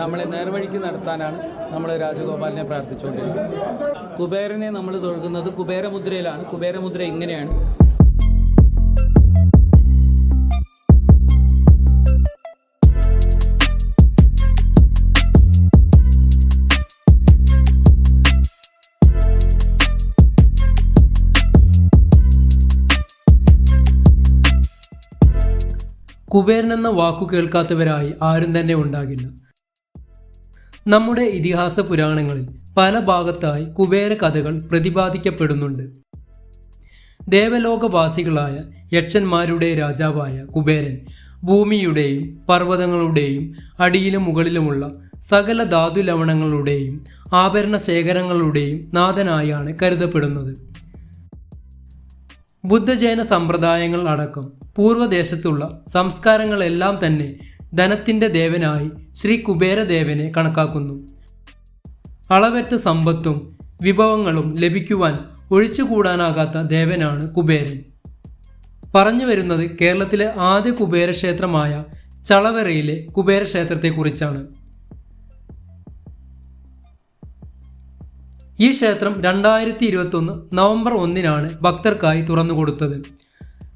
നമ്മളെ നേർവഴിക്ക് നടത്താനാണ് നമ്മൾ രാജഗോപാലിനെ പ്രാർത്ഥിച്ചുകൊണ്ടിരിക്കുന്നത്. കുബേരനെ നമ്മൾ തൊഴുകുന്നത് കുബേരമുദ്രയിലാണ്. കുബേരമുദ്ര ഇങ്ങനെയാണ്. കുബേരൻ എന്ന വാക്കു കേൾക്കാത്തവരായി ആരും തന്നെ ഉണ്ടാകില്ല. നമ്മുടെ ഇതിഹാസ പുരാണങ്ങളിൽ പല ഭാഗത്തായി കുബേര കഥകൾ പ്രതിപാദിക്കപ്പെടുന്നുണ്ട്. ദേവലോകവാസികളായ യക്ഷന്മാരുടെ രാജാവായ കുബേരൻ ഭൂമിയുടെയും പർവ്വതങ്ങളുടെയും അടിയിലും മുകളിലുമുള്ള സകല ധാതുലവണങ്ങളുടെയും ആഭരണ ശേഖരങ്ങളുടെയും നാഥനായാണ് കരുതപ്പെടുന്നത്. ബുദ്ധജൈന സമ്പ്രദായങ്ങൾ അടക്കം പൂർവ്വദേശത്തുള്ള സംസ്കാരങ്ങളെല്ലാം തന്നെ ധനത്തിൻ്റെ ദേവനായി ശ്രീ കുബേരദേവനെ കണക്കാക്കുന്നു. അളവറ്റ സമ്പത്തും വിഭവങ്ങളും ലഭിക്കുവാൻ ഒഴിച്ചുകൂടാനാകാത്ത ദേവനാണ് കുബേരൻ. പറഞ്ഞു വരുന്നത് കേരളത്തിലെ ആദ്യ കുബേരക്ഷേത്രമായ ചളവറയിലെ കുബേരക്ഷേത്രത്തെക്കുറിച്ചാണ്. ഈ ക്ഷേത്രം 2021 നവംബർ 1 ഭക്തർക്കായി തുറന്നുകൊടുത്തത്.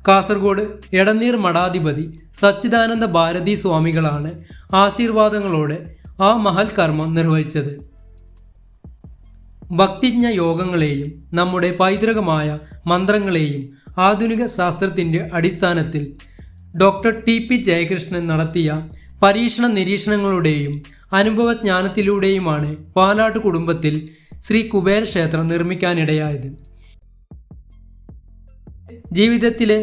കാസർഗോഡ് എടനീർ മഠാധിപതി സച്ചിദാനന്ദ ഭാരതി സ്വാമികളാണ് ആശീർവാദങ്ങളോടെ ആ മഹൽ കർമ്മം നിർവഹിച്ചത്. ഭക്തിജ്ഞ യോഗങ്ങളെയും നമ്മുടെ പൈതൃകമായ മന്ത്രങ്ങളെയും ആധുനിക ശാസ്ത്രത്തിൻ്റെ അടിസ്ഥാനത്തിൽ ഡോക്ടർ ടി.പി. ജയകൃഷ്ണൻ നടത്തിയ പരീക്ഷണ നിരീക്ഷണങ്ങളുടെയും അനുഭവജ്ഞാനത്തിലൂടെയുമാണ് പാലാട്ട് കുടുംബത്തിൽ ശ്രീ കുബേര ക്ഷേത്രം നിർമ്മിക്കാനിടയായത്. ജീവിതത്തിലെ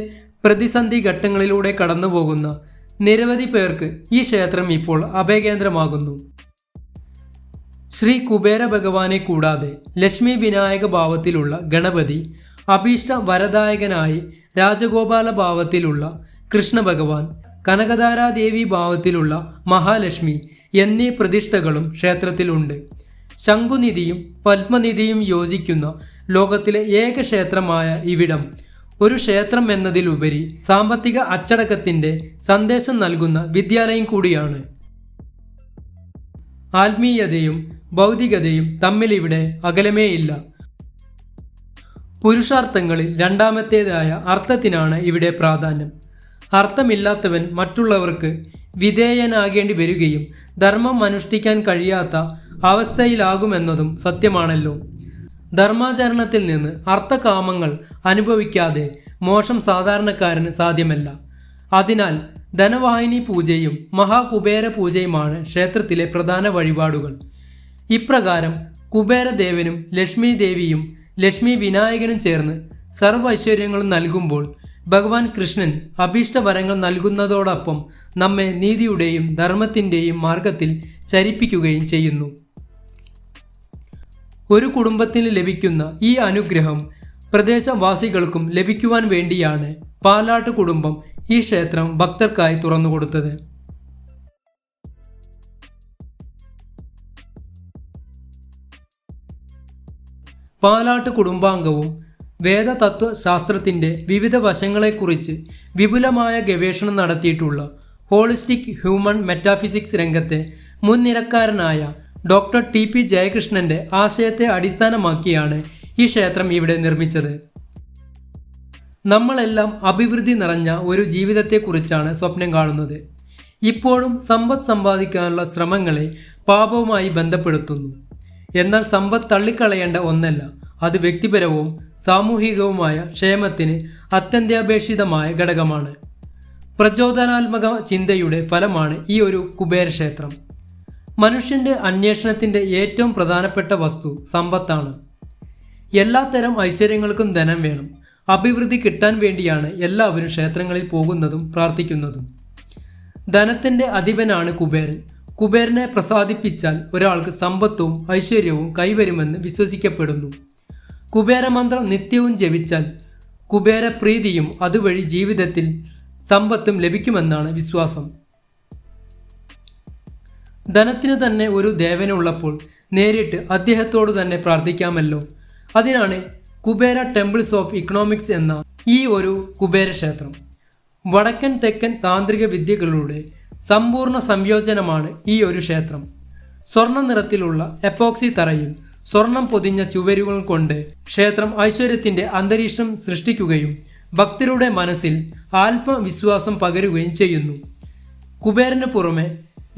പ്രതിസന്ധി ഘട്ടങ്ങളിലൂടെ കടന്നുപോകുന്ന നിരവധി പേർക്ക് ഈ ക്ഷേത്രം ഇപ്പോൾ അഭയകേന്ദ്രമാകുന്നു. ശ്രീ കുബേര ഭഗവാനെ കൂടാതെ ലക്ഷ്മി വിനായക ഭാവത്തിലുള്ള ഗണപതി, അഭീഷ്ട വരദായകനായി രാജഗോപാല ഭാവത്തിലുള്ള കൃഷ്ണ ഭഗവാൻ, കനകധാരാദേവി ഭാവത്തിലുള്ള മഹാലക്ഷ്മി എന്നീ പ്രതിഷ്ഠകളും ക്ഷേത്രത്തിലുണ്ട്. ശംഖുനിധിയും പത്മനിധിയും യോജിക്കുന്ന ലോകത്തിലെ ഏക ക്ഷേത്രമായ ഇവിടം ഒരു ക്ഷേത്രം എന്നതിലുപരി സാമ്പത്തിക അച്ചടക്കത്തിൻ്റെ സന്ദേശം നൽകുന്ന വിദ്യാലയം കൂടിയാണ്. ആത്മീയതയും ഭൗതികതയും തമ്മിലിവിടെ അകലമേയില്ല. പുരുഷാർത്ഥങ്ങളിൽ രണ്ടാമത്തേതായ അർത്ഥത്തിനാണ് ഇവിടെ പ്രാധാന്യം. അർത്ഥമില്ലാത്തവൻ മറ്റുള്ളവർക്ക് വിധേയനാകേണ്ടി വരികയും ധർമ്മം അനുഷ്ഠിക്കാൻ കഴിയാത്ത അവസ്ഥയിലാകുമെന്നതും സത്യമാണല്ലോ. ധർമാചരണത്തിൽ നിന്ന് അർത്ഥകാമങ്ങൾ അനുഭവിക്കാതെ മോക്ഷം സാധാരണക്കാരന് സാധ്യമല്ല. അതിനാൽ ധനവാഹിനി പൂജയും മഹാ-കുബേര പൂജയുമാണ് ക്ഷേത്രത്തിലെ പ്രധാന വഴിപാടുകൾ. ഇപ്രകാരം കുബേരദേവനും ലക്ഷ്മി ദേവിയും ലക്ഷ്മി വിനായകനും ചേർന്ന് സർവ്വ ഐശ്വര്യങ്ങളും നൽകുമ്പോൾ ഭഗവാൻ കൃഷ്ണൻ അഭീഷ്ടവരങ്ങൾ നൽകുന്നതോടൊപ്പം നമ്മെ നീതിയുടെയും ധർമ്മത്തിൻ്റെയും മാർഗത്തിൽ ചരിപ്പിക്കുകയും ചെയ്യുന്നു. ഒരു കുടുംബത്തിന് ലഭിക്കുന്ന ഈ അനുഗ്രഹം പ്രദേശവാസികൾക്കും ലഭിക്കുവാൻ വേണ്ടിയാണ് പാലാട്ട് കുടുംബം ഈ ക്ഷേത്രം ഭക്തർക്കായി തുറന്നുകൊടുത്തത്. പാലാട്ട് കുടുംബാംഗവും വേദതത്വ ശാസ്ത്രത്തിൻ്റെ വിവിധ വശങ്ങളെക്കുറിച്ച് വിപുലമായ ഗവേഷണം നടത്തിയിട്ടുള്ള ഹോളിസ്റ്റിക് ഹ്യൂമൻ മെറ്റാഫിസിക്സ് രംഗത്തെ മുൻനിരക്കാരനായ ഡോക്ടർ ടി.പി. ജയകൃഷ്ണൻ്റെ ആശയത്തെ അടിസ്ഥാനമാക്കിയാണ് ഈ ക്ഷേത്രം ഇവിടെ നിർമ്മിച്ചത്. നമ്മളെല്ലാം അഭിവൃദ്ധി നിറഞ്ഞ ഒരു ജീവിതത്തെക്കുറിച്ചാണ് സ്വപ്നം കാണുന്നത്. ഇപ്പോഴും സമ്പത്ത് സമ്പാദിക്കാനുള്ള ശ്രമങ്ങളെ പാപവുമായി ബന്ധപ്പെടുത്തുന്നു. എന്നാൽ സമ്പത്ത് തള്ളിക്കളയേണ്ട ഒന്നല്ല. അത് വ്യക്തിപരവും സാമൂഹികവുമായ ക്ഷേമത്തിന് അത്യന്താപേക്ഷിതമായ ഘടകമാണ്. പ്രചോദനാത്മക ചിന്തയുടെ ഫലമാണ് ഈ ഒരു കുബേരക്ഷേത്രം. മനുഷ്യൻ്റെ അന്വേഷണത്തിൻ്റെ ഏറ്റവും പ്രധാനപ്പെട്ട വസ്തു സമ്പത്താണ്. എല്ലാത്തരം ഐശ്വര്യങ്ങൾക്കും ധനം വേണം. അഭിവൃദ്ധി കിട്ടാൻ വേണ്ടിയാണ് എല്ലാവരും ക്ഷേത്രങ്ങളിൽ പോകുന്നതും പ്രാർത്ഥിക്കുന്നതും. ധനത്തിൻ്റെ അധിപനാണ് കുബേരൻ. കുബേരനെ പ്രസാദിപ്പിച്ചാൽ ഒരാൾക്ക് സമ്പത്തും ഐശ്വര്യവും കൈവരുമെന്ന് വിശ്വസിക്കപ്പെടുന്നു. കുബേരമന്ത്രം നിത്യവും ജപിച്ചാൽ കുബേരപ്രീതിയും അതുവഴി ജീവിതത്തിൽ സമ്പത്തും ലഭിക്കുമെന്നാണ് വിശ്വാസം. ധനത്തിന് തന്നെ ഒരു ദേവനുള്ളപ്പോൾ നേരിട്ട് അദ്ദേഹത്തോട് തന്നെ പ്രാർത്ഥിക്കാമല്ലോ. അതിനാണ് കുബേര ടെമ്പിൾസ് ഓഫ് ഇക്കണോമിക്സ് എന്ന ഈ ഒരു കുബേരക്ഷേത്രം. വടക്കൻ തെക്കൻ താന്ത്രിക വിദ്യകളുടെ സമ്പൂർണ്ണ സംയോജനമാണ് ഈ ഒരു ക്ഷേത്രം. സ്വർണ്ണ നിറത്തിലുള്ള എപ്പോക്സി തറയും സ്വർണം പൊതിഞ്ഞ ചുവരുകൾ കൊണ്ട് ക്ഷേത്രം ഐശ്വര്യത്തിന്റെ അന്തരീക്ഷം സൃഷ്ടിക്കുകയും ഭക്തരുടെ മനസ്സിൽ ആത്മവിശ്വാസം പകരുകയും ചെയ്യുന്നു. കുബേരന് പുറമെ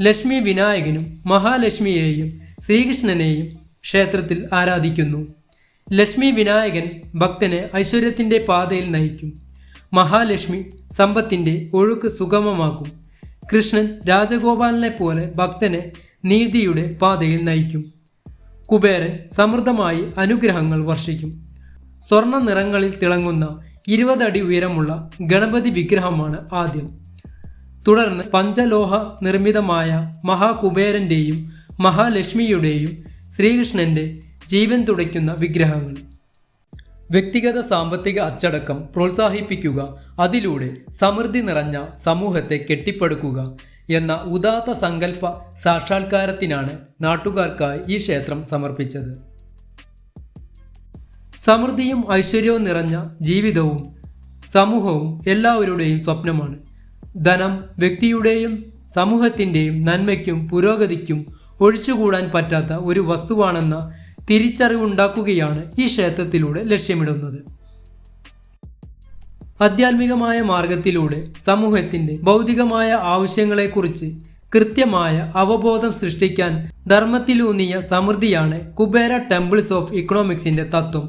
ലക്ഷ്മി വിനായകനും മഹാലക്ഷ്മിയെയും ശ്രീകൃഷ്ണനെയും ക്ഷേത്രത്തിൽ ആരാധിക്കുന്നു. ലക്ഷ്മി വിനായകൻ ഭക്തനെ ഐശ്വര്യത്തിന്റെ പാതയിൽ നയിക്കും. മഹാലക്ഷ്മി സമ്പത്തിന്റെ ഒഴുക്ക് സുഗമമാക്കും. കൃഷ്ണൻ രാജഗോപാലനെ പോലെ ഭക്തനെ നീതിയുടെ പാതയിൽ നയിക്കും. കുബേരൻ സമൃദ്ധമായി അനുഗ്രഹങ്ങൾ വർഷിക്കും. സ്വർണ്ണ നിറങ്ങളിൽ തിളങ്ങുന്ന 20 അടി ഉയരമുള്ള ഗണപതി വിഗ്രഹമാണ് ആദ്യം. തുടർന്ന് പഞ്ചലോഹ നിർമ്മിതമായ മഹാകുബേരന്റെയും മഹാലക്ഷ്മിയുടെയും ശ്രീകൃഷ്ണന്റെ ജീവൻ തുടിക്കുന്ന വിഗ്രഹങ്ങൾ. വ്യക്തിഗത സാമ്പത്തിക അച്ചടക്കം പ്രോത്സാഹിപ്പിക്കുക, അതിലൂടെ സമൃദ്ധി നിറഞ്ഞ സമൂഹത്തെ കെട്ടിപ്പടുക്കുക എന്ന ഉദാത്ത സങ്കല്പ സാക്ഷാത്കാരത്തിനാണ് നാട്ടുകാർക്കായി ഈ ക്ഷേത്രം സമർപ്പിച്ചത്. സമൃദ്ധിയും ഐശ്വര്യവും നിറഞ്ഞ ജീവിതവും സമൂഹവും എല്ലാവരുടെയും സ്വപ്നമാണ്. ധനം വ്യക്തിയുടെയും സമൂഹത്തിൻ്റെയും നന്മയ്ക്കും പുരോഗതിക്കും ഒഴിച്ചുകൂടാൻ പറ്റാത്ത ഒരു വസ്തുവാണെന്ന തിരിച്ചറിവുണ്ടാക്കുകയാണ് ഈ ക്ഷേത്രത്തിലൂടെ ലക്ഷ്യമിടുന്നത്. ആധ്യാത്മികമായ മാർഗത്തിലൂടെ സമൂഹത്തിന്റെ ഭൗതികമായ ആവശ്യങ്ങളെക്കുറിച്ച് കൃത്യമായ അവബോധം സൃഷ്ടിക്കാൻ ധർമ്മത്തിലൂന്നിയ സമൃദ്ധിയാണ് കുബേര ടെമ്പിൾസ് ഓഫ് ഇക്കണോമിക്സിന്റെ തത്വം.